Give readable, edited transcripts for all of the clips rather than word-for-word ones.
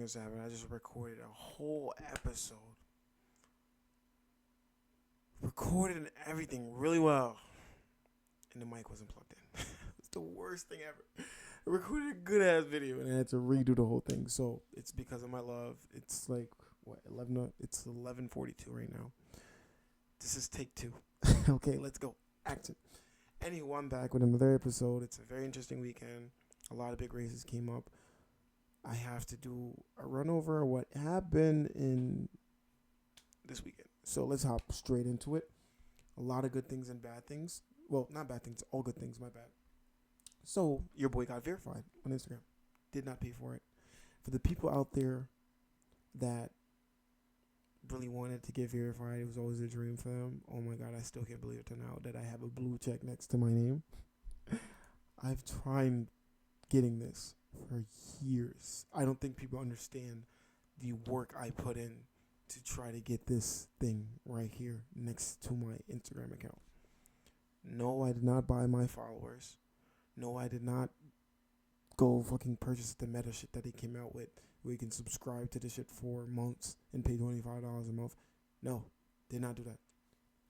just happened. I just recorded a whole episode. Recorded and everything really well. And the mic wasn't plugged in. It's the worst thing ever. I recorded a good ass video and I had to redo the whole thing. So it's because of my love. It's like what 11? It's 11:42 right now. This is take 2. Okay, let's go. Action. Anyway, I'm back with another episode. It's a very interesting weekend. A lot of big races came up. I have to do a run over what happened in this weekend. So let's hop straight into it. A lot of good things and bad things. Well, not bad things, all good things, my bad. So your boy got verified on Instagram. Did not pay for it. For the people out there that really wanted to get verified, it was always a dream for them. Oh my God, I still can't believe it till now that I have a blue check next to my name. I've tried getting this for years. I don't think people understand the work I put in to try to get this thing right here next to my Instagram account. No, I did not buy my followers. No, I did not go fucking purchase the meta shit that they came out with where you can subscribe to the shit for months and pay $25 a month. No, did not do that.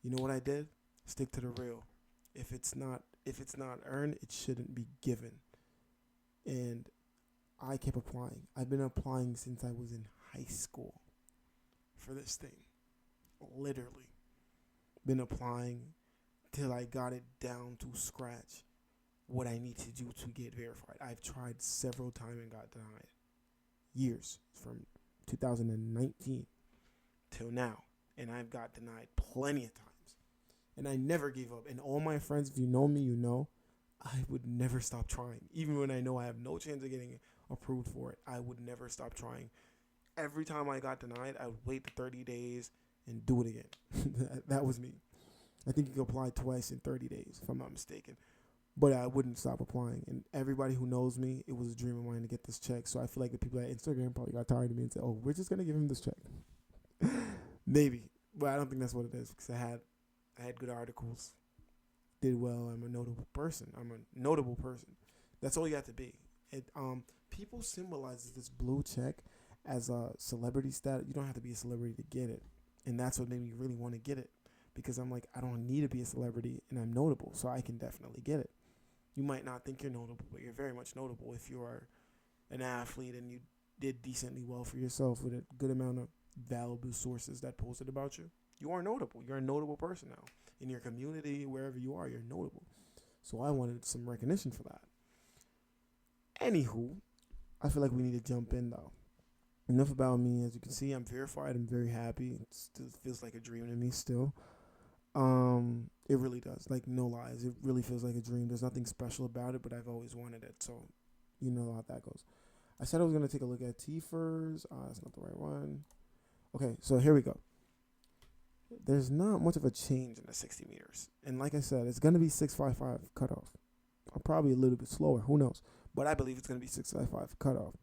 You know what I did? Stick to the real. If it's not earned, it shouldn't be given. And I kept applying. I've been applying since I was in high school for this thing. Literally. Been applying till I got it down to scratch what I need to do to get verified. I've tried several times and got denied. Years from 2019 till now. And I've got denied plenty of times. And I never gave up. And all my friends, if you know me, you know, I would never stop trying. Even when I know I have no chance of getting approved for it, I would never stop trying. Every time I got denied, I would wait the 30 days and do it again. That was me. I think you can apply twice in 30 days, if I'm not mistaken. But I wouldn't stop applying. And everybody who knows me, it was a dream of mine to get this check. So I feel like the people at Instagram probably got tired of me and said, oh, we're just going to give him this check. Maybe. But I don't think that's what it is because I had good articles. Did well. I'm a notable person. That's all you have to be. People symbolize this blue check as a celebrity status. You don't have to be a celebrity to get it. And that's what made me really want to get it. Because I'm like, I don't need to be a celebrity and I'm notable. So I can definitely get it. You might not think you're notable, but you're very much notable if you are an athlete and you did decently well for yourself with a good amount of valuable sources that posted about you. You are notable. You're a notable person now. In your community, wherever you are, you're notable. So I wanted some recognition for that. Anywho, I feel like we need to jump in though. Enough about me. As you can see, I'm verified. I'm very happy. It still feels like a dream to me still. It really does. Like, no lies. It really feels like a dream. There's nothing special about it, but I've always wanted it. So, you know how that goes. I said I was going to take a look at TFers. That's not the right one. Okay, so here we go. There's not much of a change in the 60 meters. And like I said, it's going to be 6.55 cutoff. Or probably a little bit slower. Who knows? But I believe it's going to be 6.55 cutoff.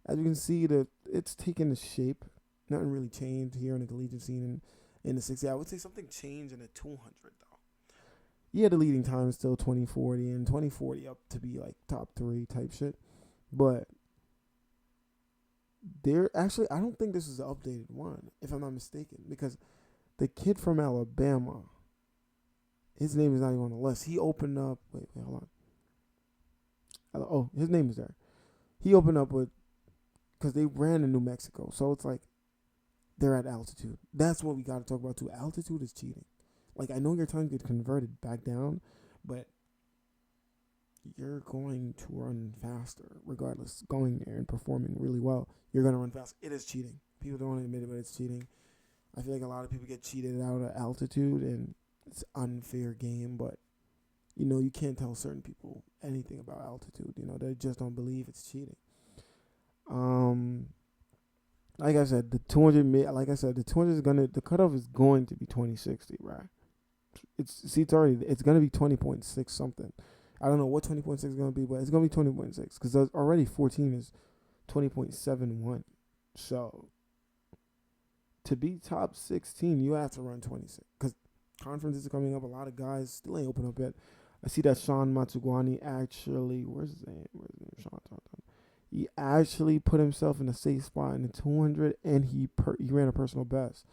As you can see, it's taken the shape. Nothing really changed here in the collegiate scene in the 60. I would say something changed in the 200, though. Yeah, the leading time is still 2040, and 2040 up to be like top 3 type shit. But I don't think this is the updated one, if I'm not mistaken, because the kid from Alabama, his name is not even on the list. He opened up. Wait, hold on. Oh, his name is there. He opened up with, because they ran in New Mexico, so it's like they're at altitude. That's what we got to talk about too. Altitude is cheating. Like, I know your time gets converted back down, but you're going to run faster regardless. Going there and performing really well, you're going to run fast. It is cheating. People don't want to admit it, but it's cheating. I feel like a lot of people get cheated out of altitude, and it's an unfair game, but, you know, you can't tell certain people anything about altitude. You know, they just don't believe it's cheating. Like I said, the 200, the cutoff is going to be 2060, right? It's going to be 20.6 something. I don't know what 20.6 is going to be, but it's going to be 20.6 because already 14 is 20.71. So to be top 16, you have to run 26 because conferences are coming up. A lot of guys still ain't open up yet. I see that Sean Matsugwani actually, where's his name? Sean. He actually put himself in a safe spot in the 200, and he ran a personal best.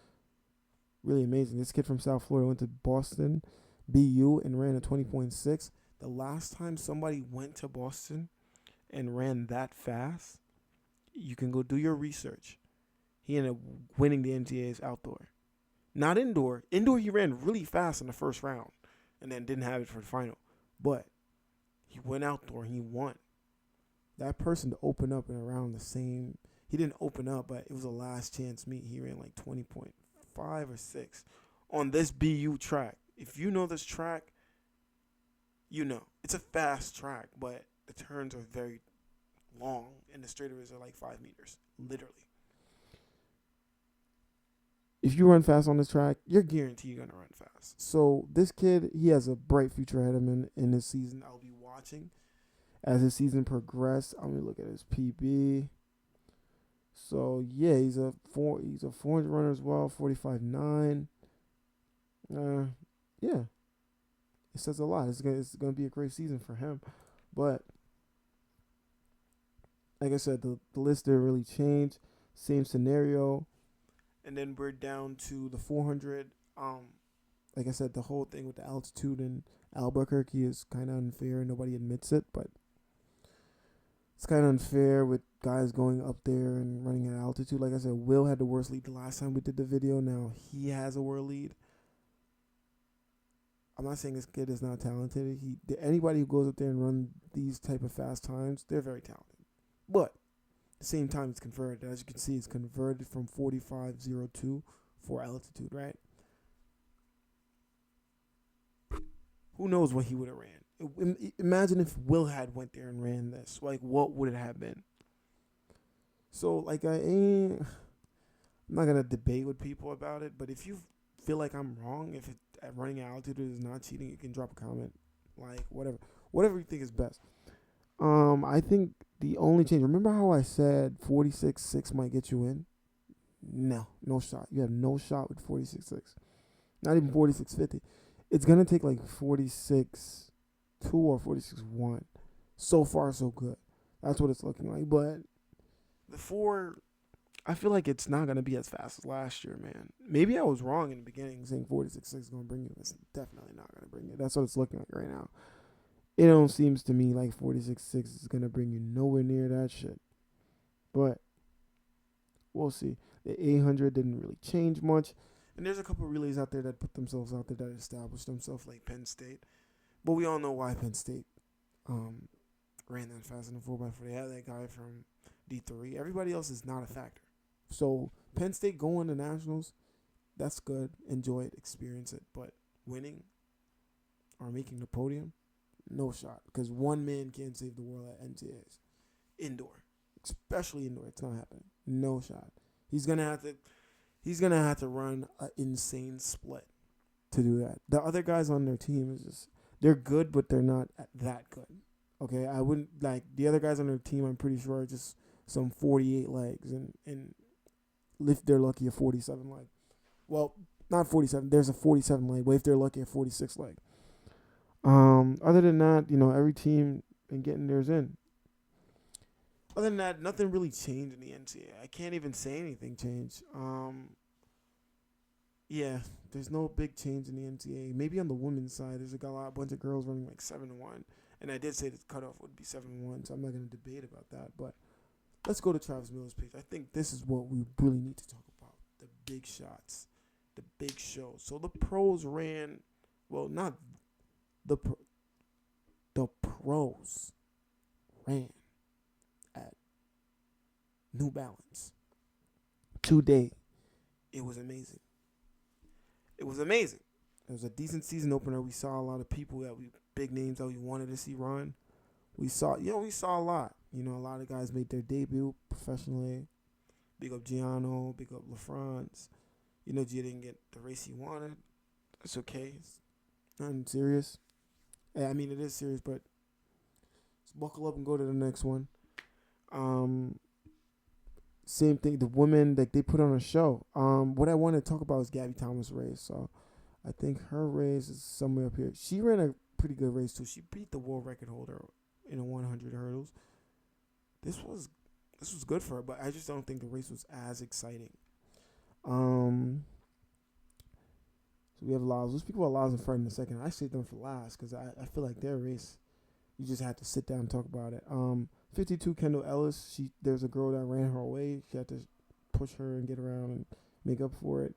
Really amazing. This kid from South Florida went to Boston, BU, and ran a 20.6. The last time somebody went to Boston and ran that fast, you can go do your research. He ended up winning the NCAA's outdoor. Not indoor. Indoor, he ran really fast in the first round and then didn't have it for the final. But he went outdoor and he won. That person to open up and around the same, he didn't open up, but it was a last chance meet. He ran like 20.5 or 6 on this BU track. If you know this track, you know. It's a fast track, but the turns are very long and the straightaways are like 5 meters, literally. If you run fast on this track, you're guaranteed you're going to run fast. So this kid, he has a bright future ahead of him in this season. I'll be watching as his season progressed. I'm gonna look at his PB. So yeah, he's a 400 runner as well, 45.9. Yeah, it says a lot. It's gonna be a great season for him. But like I said, the list didn't really change. Same scenario. And then we're down to the 400. Like I said, the whole thing with the altitude in Albuquerque is kind of unfair. Nobody admits it, but it's kind of unfair with guys going up there and running at altitude. Like I said, Will had the worst lead the last time we did the video. Now he has a world lead. I'm not saying this kid is not talented. Anybody who goes up there and run these type of fast times, they're very talented. But at the same time, it's converted. As you can see, it's converted from 45.02 for altitude, right? Who knows what he would have ran? Imagine if Will had went there and ran this. Like, what would it have been? So, like, I'm not going to debate with people about it, but if you feel like I'm wrong, if running at altitude is not cheating, you can drop a comment. Like, whatever you think is best. I think the only change, remember how I said 46.6 might get you in? No shot. You have no shot with 46.6. Not even 46.50. It's going to take like 46.2 or 46.1. So far, so good. That's what it's looking like. But the 4, I feel like it's not going to be as fast as last year, man. Maybe I was wrong in the beginning saying 46.6 is going to bring you. It's definitely not going to bring you. That's what it's looking like right now. It don't seems to me like 46.6 is going to bring you nowhere near that shit. But we'll see. The 800 didn't really change much. And there's a couple of relays out there that put themselves out there that established themselves, like Penn State. But we all know why Penn State ran that fast in the 4x4. They had that guy from D3. Everybody else is not a factor. So Penn State going to nationals, that's good. Enjoy it, experience it. But winning or making the podium, no shot. Because one man can't save the world at NCAAs. Indoor. Especially indoor. It's not happening. No shot. He's gonna have to run an insane split to do that. The other guys on their team is just, they're good, but they're not that good. Okay, I wouldn't like the other guys on their team. I'm pretty sure are just some 48 legs and if they're lucky a 47 leg. Well, not 47. There's a 47 leg, but if they're lucky a 46 leg. Other than that, every team and getting theirs in. Other than that, nothing really changed in the NCAA. I can't even say anything changed. Yeah, there's no big change in the NCAA. Maybe on the women's side, there's a bunch of girls running like 7-1, and I did say the cutoff would be 7-1, so I'm not going to debate about that. But let's go to Travis Miller's page. I think this is what we really need to talk about: the big shots, the big shows. So the pros ran, well, not the pros ran at New Balance today. It was amazing. It was amazing. It was a decent season opener. We saw a lot of people big names that we wanted to see run. We saw a lot. A lot of guys made their debut professionally. Big up Giano, big up LaFrance. Gia didn't get the race he wanted. That's okay. It's nothing serious. I mean, it is serious, but just buckle up and go to the next one. Same thing. The women, they put on a show. What I want to talk about is Gabby Thomas' race. So I think her race is somewhere up here. She ran a pretty good race too. She beat the world record holder in a 100 hurdles. this was good for her, but I just don't think the race was as exciting. So we have Lyles. Let's speak about Lyles and Fred in a second. I saved them for last because I feel like their race, you just had to sit down and talk about it. 52 Kendall Ellis. There's a girl that ran her away. She had to push her and get around and make up for it.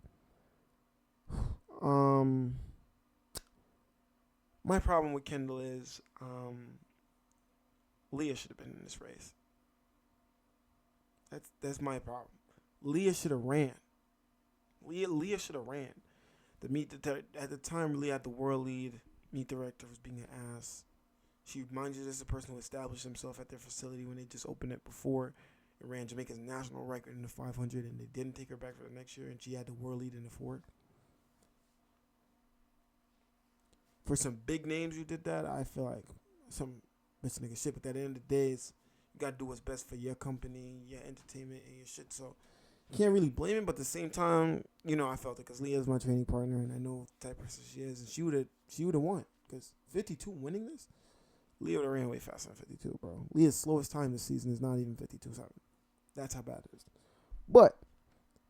My problem with Kendall is Leah should have been in this race. That's my problem. Leah should have ran. Leah should have ran. At the time, Leah had the world lead. Meet director was being an ass. She reminds you this is a person who established himself at their facility when they just opened it before. It ran Jamaica's national record in the 500, and they didn't take her back for the next year, and she had the world lead in the 4. For some big names who did that, I feel like some bitch nigga shit. But at the end of the day, you got to do what's best for your company, your entertainment, and your shit. So you can't really blame him, but at the same time, I felt it because Leah's my training partner, and I know the type of person she is, and she would have won. Because 52 winning this, Leah would have ran way faster than 52, bro. Leah's slowest time this season is not even 52.7. That's how bad it is. But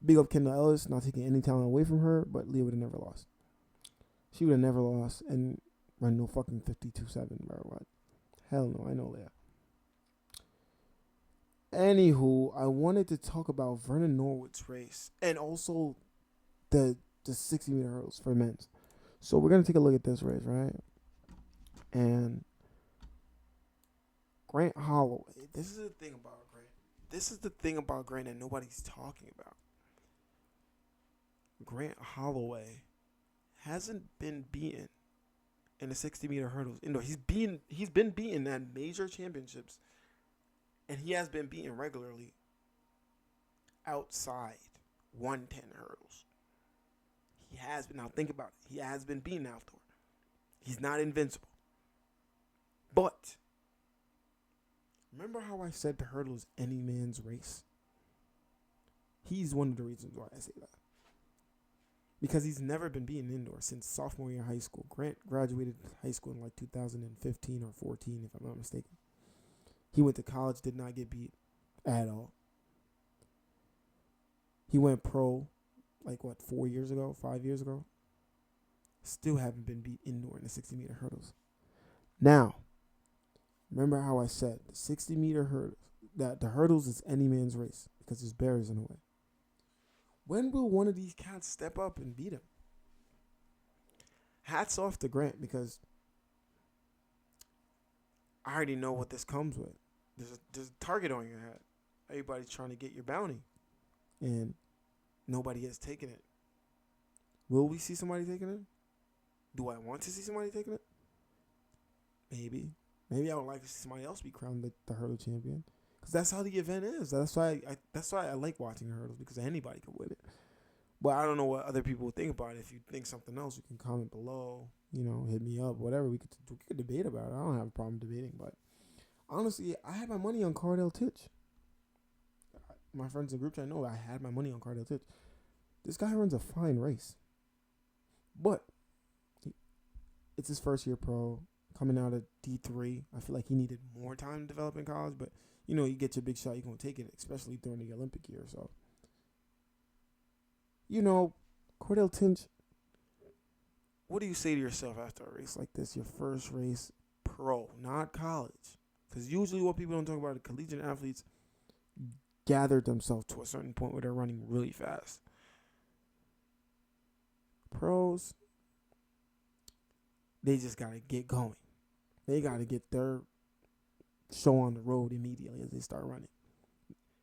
big up Kendall Ellis, not taking any talent away from her, but Leah would have never lost. She would have never lost and run no fucking 52.7, bro. What? Hell no, I know Leah. Anywho, I wanted to talk about Vernon Norwood's race and also the 60-meter hurdles for men's. So we're going to take a look at this race, right? And Grant Holloway. This is the thing about Grant. This is the thing about Grant that nobody's talking about. Grant Holloway hasn't been beaten in the 60-meter hurdles. He's been beaten at major championships, and he has been beaten regularly outside 110 hurdles. He has been. Now think about it. He has been beaten outdoor. He's not invincible. But remember how I said the hurdle is any man's race? He's one of the reasons why I say that. Because he's never been beaten indoor since sophomore year of high school. Grant graduated high school in like 2015 or 14, if I'm not mistaken. He went to college, did not get beat at all. He went pro, 4 years ago, 5 years ago? Still haven't been beat indoor in the 60-meter hurdles. Now, remember how I said the 60-meter hurdles, that the hurdles is any man's race because there's barriers in the way. When will one of these cats step up and beat him? Hats off to Grant because I already know what this comes with. There's a target on your head. Everybody's trying to get your bounty. And nobody has taken it. Will we see somebody taking it? Do I want to see somebody taking it? Maybe. Maybe I would like to see somebody else be crowned the hurdle champion. Because that's how the event is. That's why I like watching the hurdles, because anybody can win it. But I don't know what other people think about it. If you think something else, you can comment below. Hit me up, whatever. We could debate about it. I don't have a problem debating. But honestly, I had my money on Cardell Titch. My friends in the group chat know I had my money on Cardell Titch. This guy runs a fine race. But it's his first year pro, coming out of D3. I feel like he needed more time to develop in college, but you get your big shot, you're going to take it, especially during the Olympic year. So, Cordell Tinch, what do you say to yourself after a race like this? Your first race pro, not college. Because usually what people don't talk about, the collegiate athletes gathered themselves to a certain point where they're running really fast. Pros, they just got to get going. They got to get their show on the road immediately as they start running.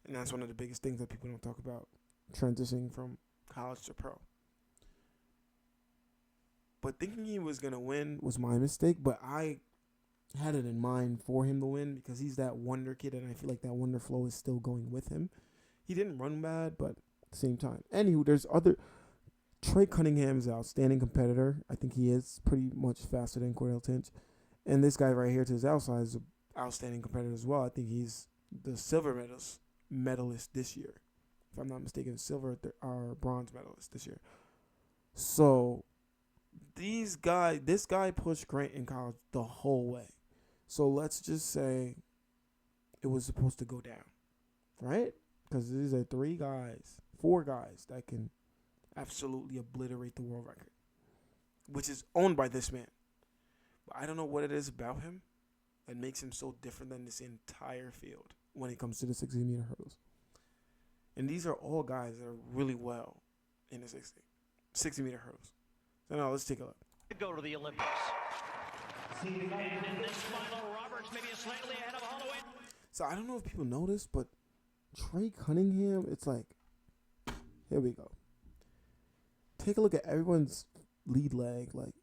And that's one of the biggest things that people don't talk about, transitioning from college to pro. But thinking he was going to win was my mistake, but I had it in mind for him to win because he's that wonder kid, and I feel like that wonder flow is still going with him. He didn't run bad, but at the same time. Anywho, there's other... Trey Cunningham's an outstanding competitor. I think he is pretty much faster than Cordell Tinch. And this guy right here to his outside is an outstanding competitor as well. I think he's the silver medalist this year. If I'm not mistaken, silver or bronze medalist this year. So this guy pushed Grant in college the whole way. So let's just say it was supposed to go down, right? Because these are 4 guys that can absolutely obliterate the world record, which is owned by this man. But I don't know what it is about him that makes him so different than this entire field when it comes to the 60-meter hurdles. And these are all guys that are really well in the 60-meter hurdles. So now let's take a look. Go to the Olympics. And in this final, Roberts maybe slightly ahead of Holloway. So I don't know if people notice, but Trey Cunningham, it's like, here we go. Take a look at everyone's lead leg. Like,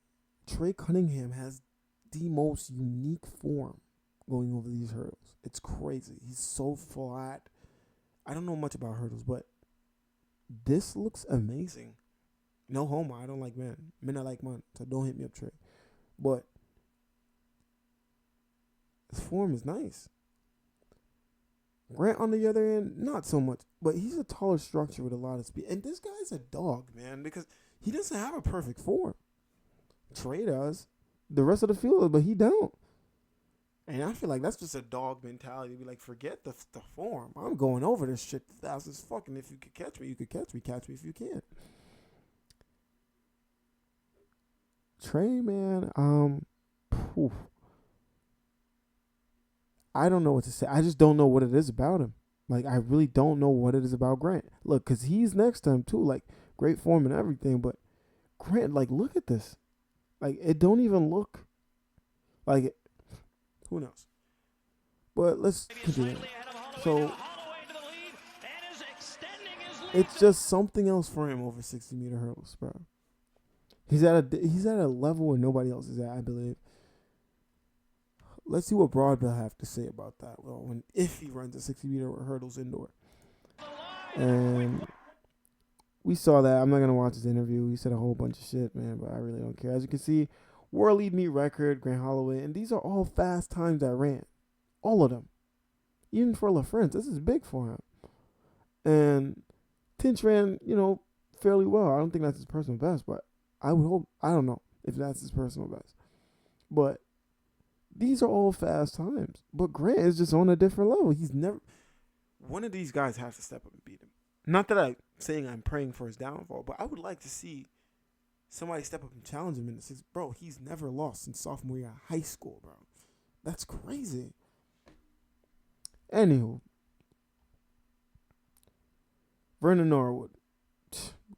Trey Cunningham has the most unique form going over these hurdles. It's crazy. He's so flat. I don't know much about hurdles, but this looks amazing. No homo. I don't like men. Men I like men, so don't hit me up, Trey. But his form is nice. Grant, on the other end, not so much. But he's a taller structure with a lot of speed. And this guy's a dog, man, because he doesn't have a perfect form. Trey does. The rest of the field, but he don't. And I feel like that's just a dog mentality. Be like, forget the form. I'm going over this shit fast as fuck. And if you could catch me, you could catch me. Catch me if you can. Trey, man, I don't know what to say. I just don't know what it is about him. Like, I really don't know what it is about Grant. Look, because he's next to him, too. Like, great form and everything. But Grant, like, look at this. Like, it don't even look like it. Who knows? But let's continue. So, it's just something else for him over 60-meter hurdles, bro. He's at a level where nobody else is at, I believe. Let's see what Broadbell have to say about that. Well, if he runs a 60-meter hurdles indoor. And we saw that. I'm not gonna watch his interview. He said a whole bunch of shit, man, but I really don't care. As you can see, world lead meet record, Grant Holloway, and these are all fast times that ran. All of them. Even for LaFrance, this is big for him. And Tinch ran, fairly well. I don't think that's his personal best, but I would hope, I don't know if that's his personal best. But these are all fast times. But Grant is just on a different level. He's never, one of these guys has to step up and beat him. Not that I'm saying I'm praying for his downfall, but I would like to see somebody step up and challenge him in the 6. Bro, he's never lost since sophomore year of high school, bro. That's crazy. Anywho, Vernon Norwood.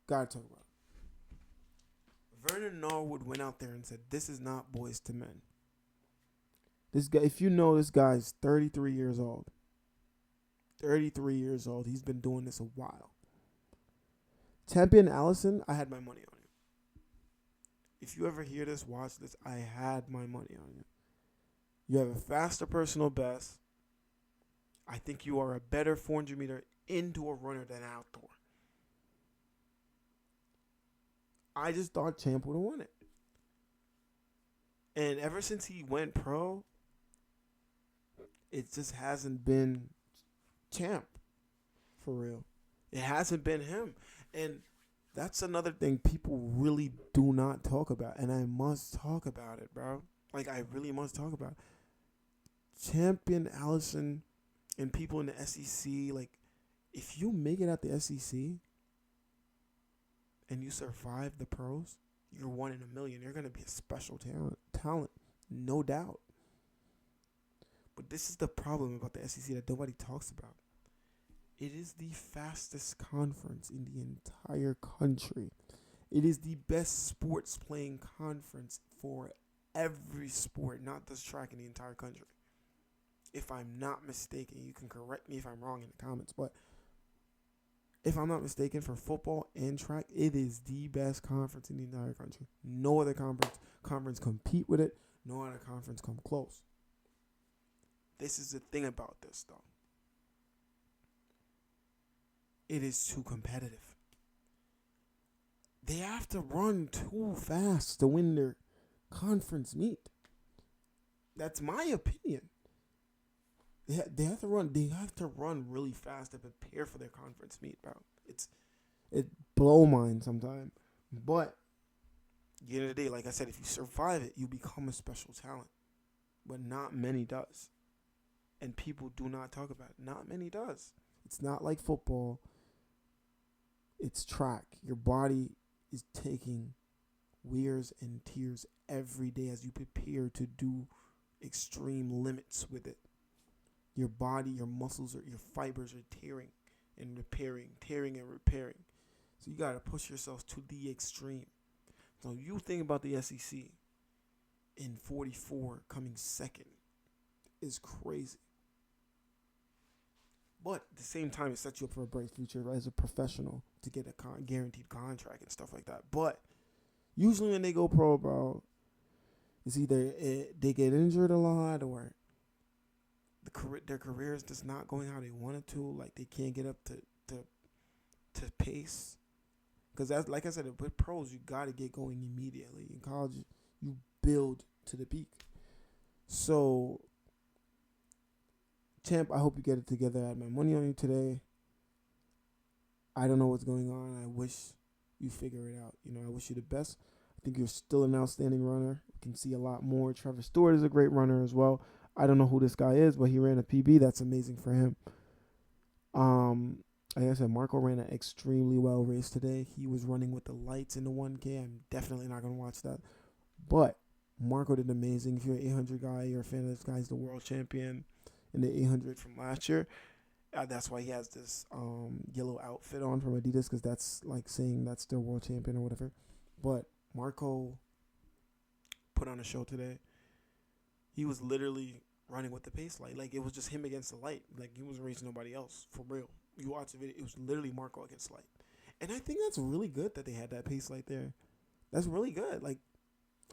Gotta talk about it. Vernon Norwood went out there and said, this is not boys to men. This guy, if you know, this guy's 33 years old. 33 years old. He's been doing this a while. Champion Allison, I had my money on you. If you ever hear this, watch this, I had my money on you. You have a faster personal best. I think you are a better 400-meter indoor runner than outdoor. I just thought Champ would have won it. And ever since he went pro, it just hasn't been Champ, for real. It hasn't been him. And that's another thing people really do not talk about. And I must talk about it, bro. Like, I really must talk about it. Champion Allison and people in the SEC, like, if you make it out the SEC and you survive the pros, you're 1 in a million. You're going to be a special talent, no doubt. But this is the problem about the SEC that nobody talks about. It is the fastest conference in the entire country. It is the best sports playing conference for every sport, not just track, in the entire country. If I'm not mistaken, you can correct me if I'm wrong in the comments, but if I'm not mistaken, for football and track, it is the best conference in the entire country. No other conference compete with it. No other conference come close. This is the thing about this, though. It is too competitive. They have to run too fast to win their conference meet. That's my opinion. They have to run really fast to prepare for their conference meet, bro. It blow mine sometimes. But at the end of the day, like I said, if you survive it, you become a special talent. But not many does. and people do not talk about it. Not many does. It's not like football. It's track. Your body is taking wears and tears every day as you prepare to do extreme limits with it. Your body, your muscles, your fibers are tearing and repairing. So you got to push yourself to the extreme. So you think about the SEC in 44 coming second is crazy. But at the same time, it sets you up for a bright future as a professional to get a guaranteed contract and stuff like that. But usually when they go pro, bro, it's either they get injured a lot or their career is just not going how they want it to. Like they can't get up to pace. Because like I said, with pros, you got to get going immediately. In college, you build to the peak. So, champ, I hope you get it together. I had my money on you today. I don't know what's going on. I wish you figure it out. I wish you the best. I think you're still an outstanding runner. You can see a lot more. Trevor Stewart is a great runner as well. I don't know who this guy is, but he ran a PB. That's amazing for him. Like I said, Marco ran an extremely well race today. He was running with the lights in the 1K. I'm definitely not going to watch that. But Marco did amazing. If you're an 800 guy, you're a fan of this guy. He's the world champion in the 800 from last year. That's why he has this yellow outfit on from Adidas, because that's like saying that's their world champion or whatever. But Marco put on a show today. He was literally running with the pace light. Like, it was just him against the light. Like, he wasn't racing nobody else, for real. You watch the video, it was literally Marco against light. And I think that's really good that they had that pace light there. That's really good. Like,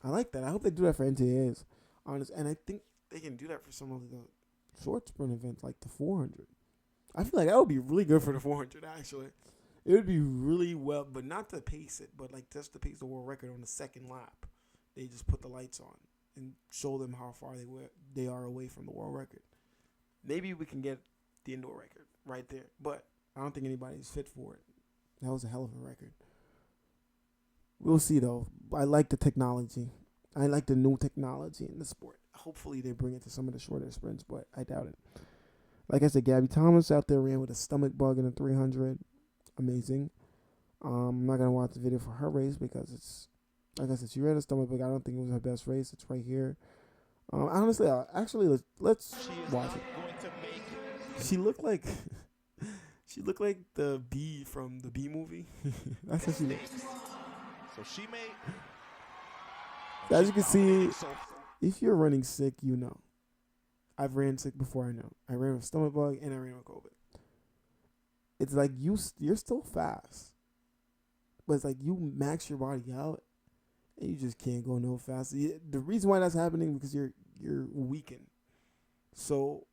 I like that. I hope they do that for NCAAs, honest. And I think they can do that for some of the short sprint events, like the 400. I feel like that would be really good for the 400, actually. It would be really well, but not to pace it, but like just to pace the world record on the second lap. They just put the lights on and show them how far they are away from the world record. Maybe we can get the indoor record right there, but I don't think anybody's fit for it. That was a hell of a record. We'll see, though. I like the technology. I like the new technology in the sport. Hopefully they bring it to some of the shorter sprints, but I doubt it. Like I said, Gabby Thomas out there ran with a stomach bug in the 300. Amazing. I'm not going to watch the video for her race because it's, like I said, she ran a stomach bug. I don't think it was her best race. It's right here. Honestly, let's watch it. She looked like the bee from the Bee movie. That's how she looks. So she made. As you can see, if you're running sick, you know. I've ran sick before, I know. I ran with stomach bug and I ran with COVID. It's like you're still fast. But it's like you max your body out and you just can't go no faster. The reason why that's happening because you're weakened. So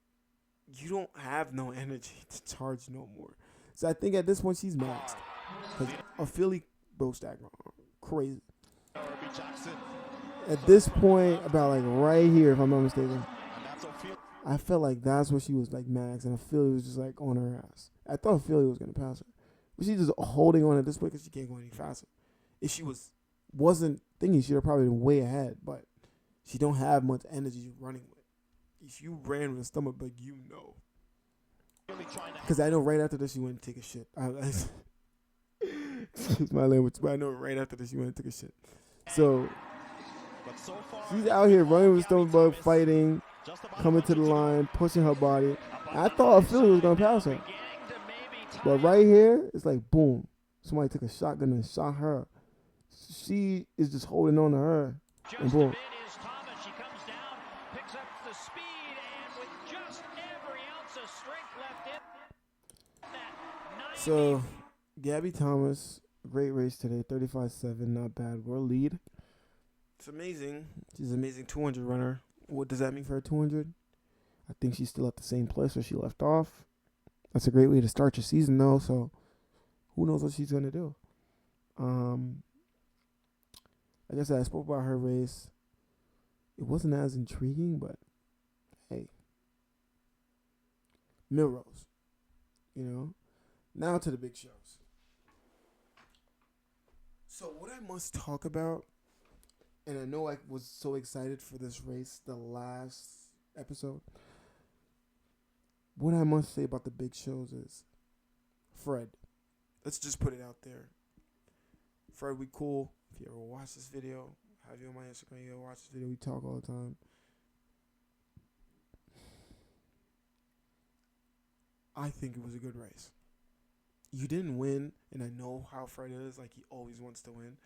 you don't have no energy to charge no more. So I think at this point she's maxed. Because a Philly bro stack crazy. At this point, about like right here, if I'm not mistaken, I felt like that's where she was like max, and Philly was just like on her ass. I thought Philly was gonna pass her, but she's just holding on at this point because she can't go any faster. If she wasn't thinking, she'd have probably been way ahead, but she don't have much energy running with. If you ran with a stomach bug, you know. Because I know right after this she went to take a shit. Excuse my language, but I know right after this she went to take a shit. So she's out here running with a stomach bug, fighting, coming to the line, pushing her body. I thought Philly was gonna pass her, but right here it's like boom. Somebody took a shotgun and shot her. She is just holding on to her, and boom. So, Gabby Thomas, great race today, 35.7, not bad. World lead. It's amazing. She's an amazing 200 runner. What does that mean for her 200? I think she's still at the same place where she left off. That's a great way to start your season, though, so who knows what she's going to do. Like I said, I spoke about her race. It wasn't as intriguing, but hey. Milrose, Now to the big shows. So what I must talk about, and I know I was so excited for this race the last episode, what I must say about the big shows is Fred. Let's just put it out there. Fred, we cool. If you ever watch this video, have you on my Instagram, you ever watch this video, we talk all the time. I think it was a good race. You didn't win, and I know how Fred is, like he always wants to win.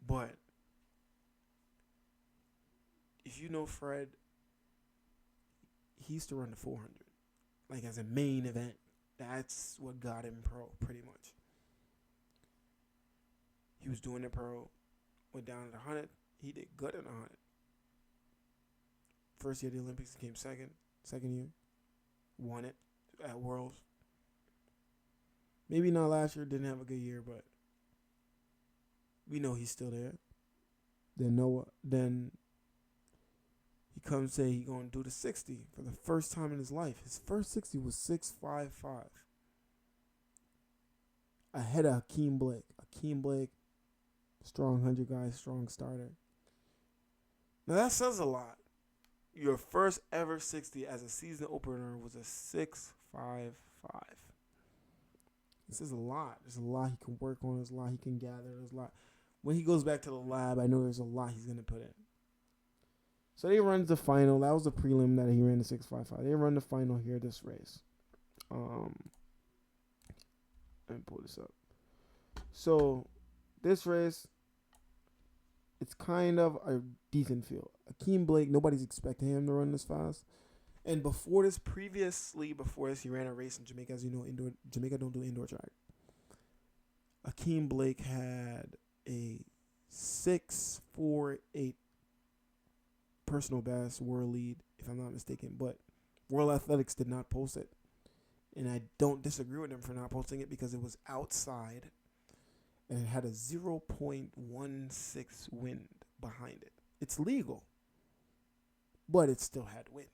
But if you know Fred, he used to run the 400, like as a main event. That's what got him pro, pretty much. He was doing the pro, went down at 100. He did good at 100. First year at the Olympics, he came second. Second year, won it at Worlds. Maybe not last year, didn't have a good year, but we know he's still there. Then he comes say he gonna do the 60 for the first time in his life. His first 60 was 6.55. Ahead of Hakeem Blake. Hakeem Blake, strong 100 guy, strong starter. Now that says a lot. Your first ever 60 as a season opener was a 6.55. This is a lot. There's a lot he can work on. There's a lot he can gather. There's a lot. When he goes back to the lab, I know there's a lot he's going to put in. So they run the final. That was the prelim that he ran the 6.55. They run the final here this race. Let me pull this up. So this race, it's kind of a decent field. Hakeem Blake, nobody's expecting him to run this fast. And before this, he ran a race in Jamaica. As you know, Jamaica don't do indoor track. Hakeem Blake had a 6.48 personal best world lead, if I'm not mistaken. But World Athletics did not post it. And I don't disagree with them for not posting it because it was outside. And it had a 0.16 wind behind it. It's legal. But it still had wind.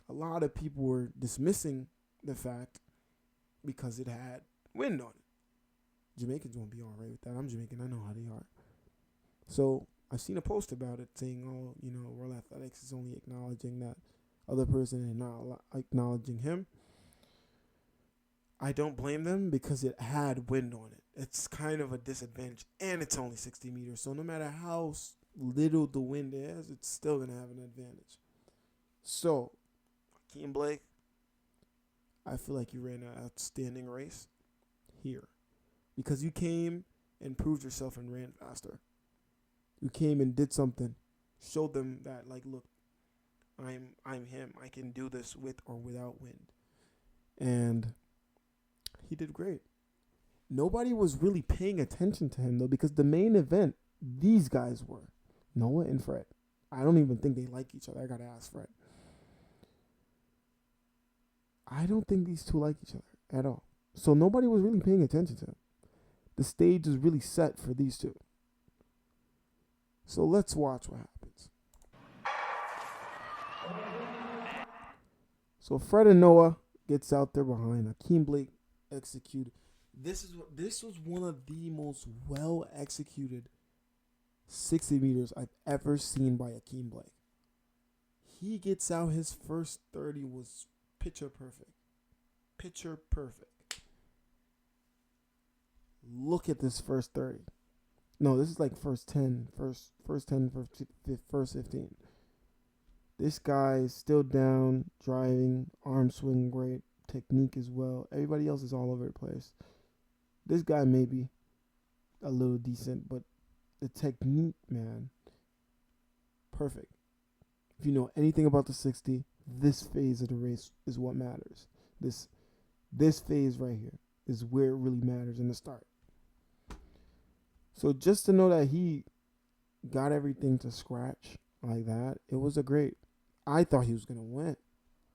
A lot of people were dismissing the fact because it had wind on it. Jamaicans won't be all right with that. I'm Jamaican. I know how they are. So I've seen a post about it saying, oh, World Athletics is only acknowledging that other person and not acknowledging him. I don't blame them because it had wind on it. It's kind of a disadvantage, and it's only 60 meters. So no matter how little the wind is, it's still going to have an advantage. So Hakeem Blake, I feel like you ran an outstanding race here because you came and proved yourself and ran faster. You came and did something, showed them that, like, look, I'm him. I can do this with or without wind. And he did great. Nobody was really paying attention to him, though, because the main event, these guys were Noah and Fred. I don't even think they like each other. I got to ask Fred. I don't think these two like each other at all. So nobody was really paying attention to him. The stage is really set for these two. So let's watch what happens. So Fred and Noah gets out there behind. Hakeem Blake executed. This was one of the most well executed 60 meters I've ever seen by Hakeem Blake. He gets out, his first 30 was picture perfect. Picture perfect. Look at this first 30. No, this is like first 10, first 10, first 15. This guy is still down, driving, arm swing great, technique as well. Everybody else is all over the place. This guy may be a little decent, but the technique, man, perfect. If you know anything about the 60, this phase of the race is what matters. This phase right here is where it really matters in the start. So just to know that he got everything to scratch like that, it was a great. I thought he was going to win.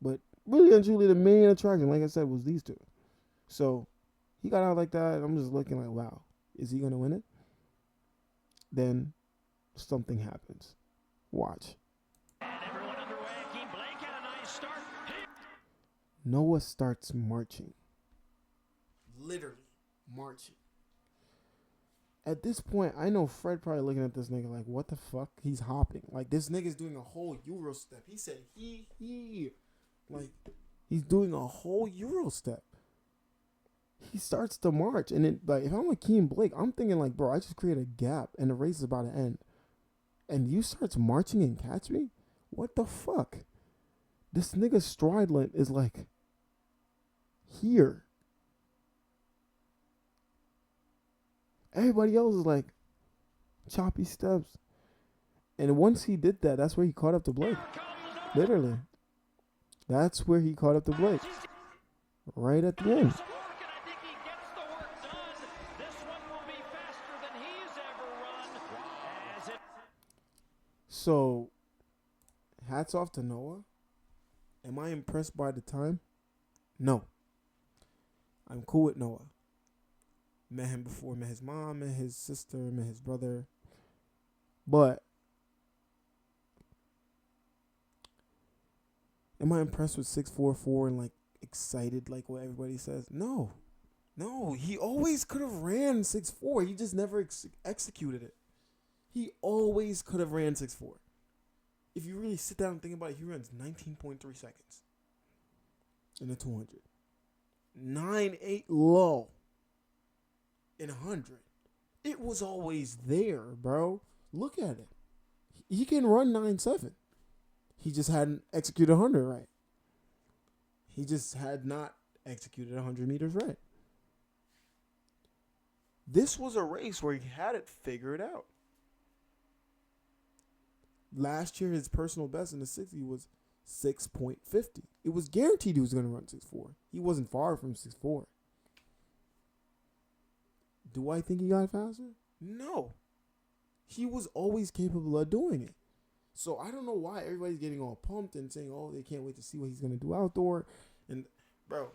But really and truly, the main attraction, like I said, was these two. So he got out like that. I'm just looking like, wow, is he going to win it? Then something happens. Watch. Everyone underway. Hakeem Blake had a nice start. Noah starts marching. Literally marching. At this point, I know Fred probably looking at this nigga like, what the fuck? He's hopping. Like, this nigga's doing a whole Euro step. He said, he. Like, He's doing a whole Euro step. He starts to march, and then like if I'm like Keem Blake, I'm thinking like, bro, I just create a gap, and the race is about to end, and you starts marching and catch me. What the fuck? This nigga's stride length is like here. Everybody else is like choppy steps. And once he did that, that's where he caught up to Blake. Literally. That's where he caught up to Blake. Right at the end. So, hats off to Noah. Am I impressed by the time? No. I'm cool with Noah. Met him before, met his mom, met his sister, met his brother. But am I impressed with 6'4" and like excited like what everybody says? No. No, he always could have ran 6'4". He just never executed it. He always could have ran 6'4". If you really sit down and think about it, he runs 19.3 seconds in the 200. 9.8 low in 100. It was always there, bro. Look at it. He can run 9.7. He just hadn't executed 100 right. He just had not executed 100 meters right. This was a race where he had it figured out. Last year, his personal best in the 60 was 6.50. It was guaranteed he was going to run 6.4. He wasn't far from 6.4. Do I think he got faster? No. He was always capable of doing it. So I don't know why everybody's getting all pumped and saying, oh, they can't wait to see what he's going to do outdoor. And, bro,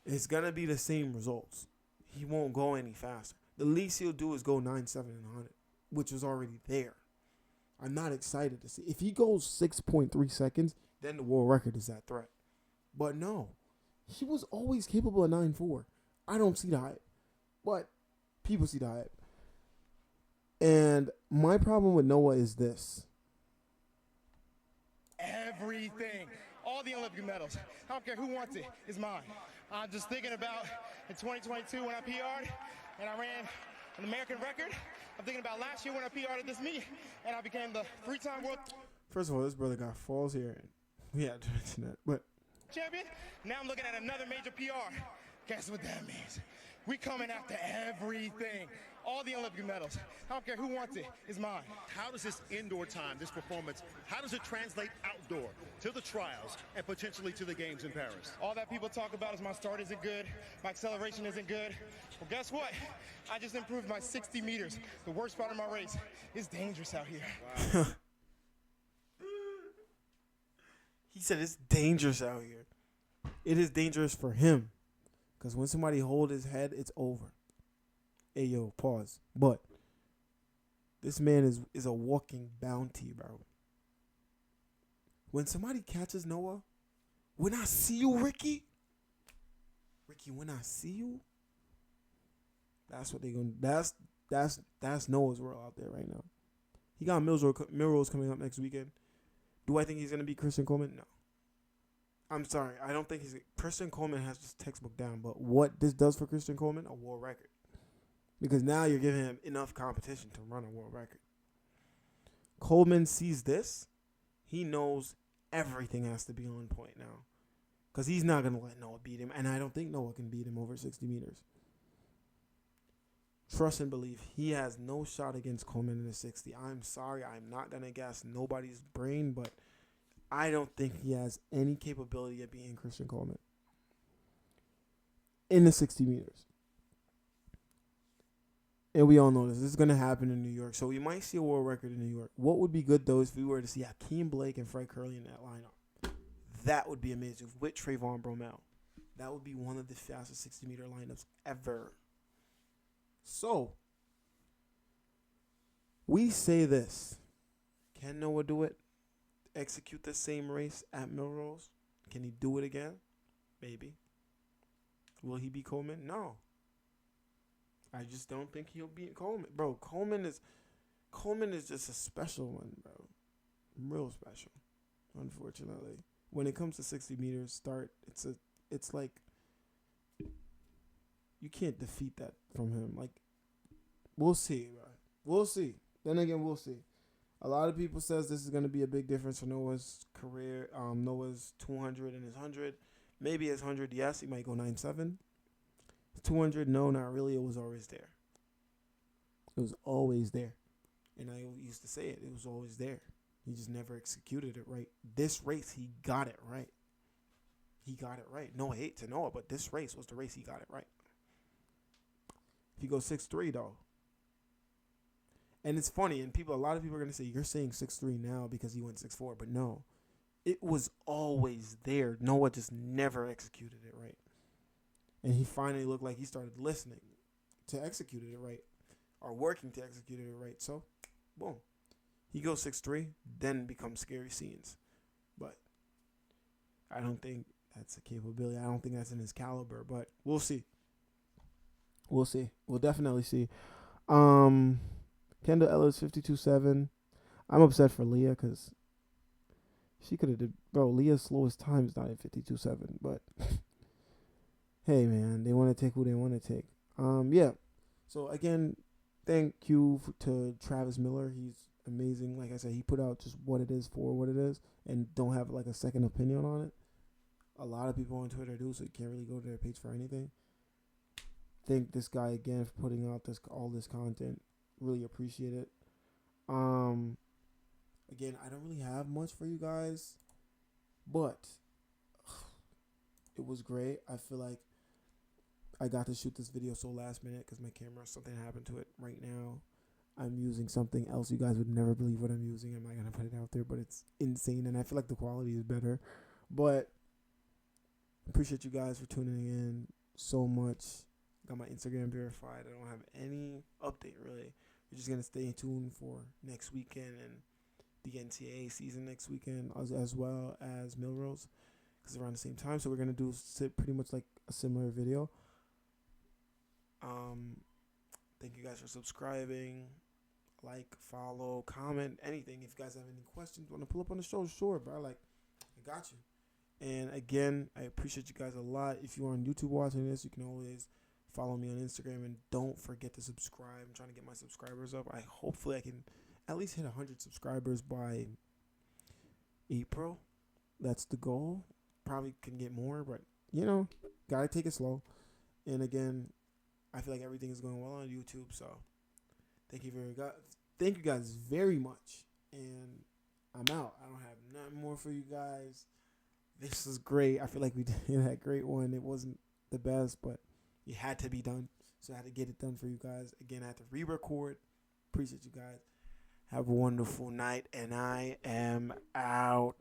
it's going to be the same results. He won't go any faster. The least he'll do is go 9.7 in 100, which was already there. I'm not excited to see. If he goes 6.3 seconds, then the world record is that threat. But no, he was always capable of 9.4. I don't see the hype, but people see the hype. And my problem with Noah is this. Everything. All the Olympic medals. I don't care who wants it. It's mine. I'm just thinking about in 2022 when I PR'd and I ran an American record. I'm thinking about last year when I PR'd at this meet and I became the 3-time world. First of all, this brother got falls here. We had to mention that. But champion. Now I'm looking at another major PR. Guess what that means? We coming after everything. All the Olympic medals. I don't care who wants it. It's mine. How does this indoor time, this performance, how does it translate outdoor to the trials and potentially to the games in Paris? All that people talk about is my start isn't good, my acceleration isn't good. Well, guess what? I just improved my 60 meters. The worst part of my race. It's dangerous out here. Wow. He said it's dangerous out here. It is dangerous for him. Because when somebody hold his head, it's over. Hey, yo, pause. But this man is a walking bounty, bro. When somebody catches Noah, when I see you, Ricky, when I see you, that's what they gonna. That's Noah's world out there right now. He got Milrose coming up next weekend. Do I think he's gonna beat Christian Coleman? No. I'm sorry. I don't think Christian Coleman has this textbook down. But what this does for Christian Coleman, a world record. Because now you're giving him enough competition to run a world record. Coleman sees this. He knows everything has to be on point now. Because he's not going to let Noah beat him. And I don't think Noah can beat him over 60 meters. Trust and believe. He has no shot against Coleman in the 60. I'm sorry. I'm not going to gas nobody's brain. But I don't think he has any capability of beating Christian Coleman in the 60 meters. And we all know this. This is going to happen in New York. So we might see a world record in New York. What would be good, though, is if we were to see Hakeem Blake and Fred Curley in that lineup. That would be amazing. With Trayvon Bromell. That would be one of the fastest 60-meter lineups ever. So, we say this. Can Noah do it? Execute the same race at Milrose? Can he do it again? Maybe. Will he beat Coleman? No. I just don't think he'll beat Coleman. Bro, Coleman is just a special one, bro. Real special, unfortunately. when it comes to 60 meters start, it's like you can't defeat that from him. Like, we'll see, bro. We'll see. Then again, we'll see. A lot of people says this is going to be a big difference for Noah's career. Noah's 200 and his 100. Maybe his 100, yes, he might go 9.7. 200, no, not really. It was always there. It was always there. And I used to say it. It was always there. He just never executed it right. This race, he got it right. He got it right. No hate to Noah, but this race was the race he got it right. If he goes 6'3", though. And it's funny, and a lot of people are going to say, you're saying 6'3" now because he went 6'4", but no. It was always there. Noah just never executed it right. And he finally looked like he started listening to execute it right, or working to execute it right. So, boom. He goes 6'3", then becomes scary scenes. But I don't think that's a capability. I don't think that's in his caliber, but we'll see. We'll see. We'll definitely see. Kendall Ellis, 52.7. I'm upset for Leah because she could have did. Bro, Leah's slowest time is not at 52.7. But, hey, man, they want to take who they want to take. Yeah. So, again, thank you to Travis Miller. He's amazing. Like I said, he put out just what it is for what it is and don't have, like, a second opinion on it. A lot of people on Twitter do, so you can't really go to their page for anything. Thank this guy again for putting out all this content. Really appreciate it. Again, I don't really have much for you guys, but it was great. I feel like I got to shoot this video so last minute because my camera, something happened to it right now. I'm using something else. You guys would never believe what I'm using. I'm not going to put it out there, but it's insane, and I feel like the quality is better. But appreciate you guys for tuning in so much. Got my Instagram verified. I don't have any update, really. We're just going to stay tuned for next weekend and the NCAA season next weekend, as well as Milrose, because around the same time. So we're going to do pretty much like a similar video. Thank you guys for subscribing. Like, follow, comment, anything. If you guys have any questions, want to pull up on the show, sure, bro. Like, I got you. And again, I appreciate you guys a lot. If you're on YouTube watching this, you can always follow me on Instagram, and don't forget to subscribe. I'm trying to get my subscribers up. Hopefully I can at least hit 100 subscribers by April. That's the goal. Probably can get more, but gotta take it slow. And again, I feel like everything is going well on YouTube, so thank you guys very much. And I'm out. I don't have nothing more for you guys. This is great. I feel like we did that great one. It wasn't the best, but it had to be done. So I had to get it done for you guys. Again, I had to re-record. Appreciate you guys. Have a wonderful night, and I am out.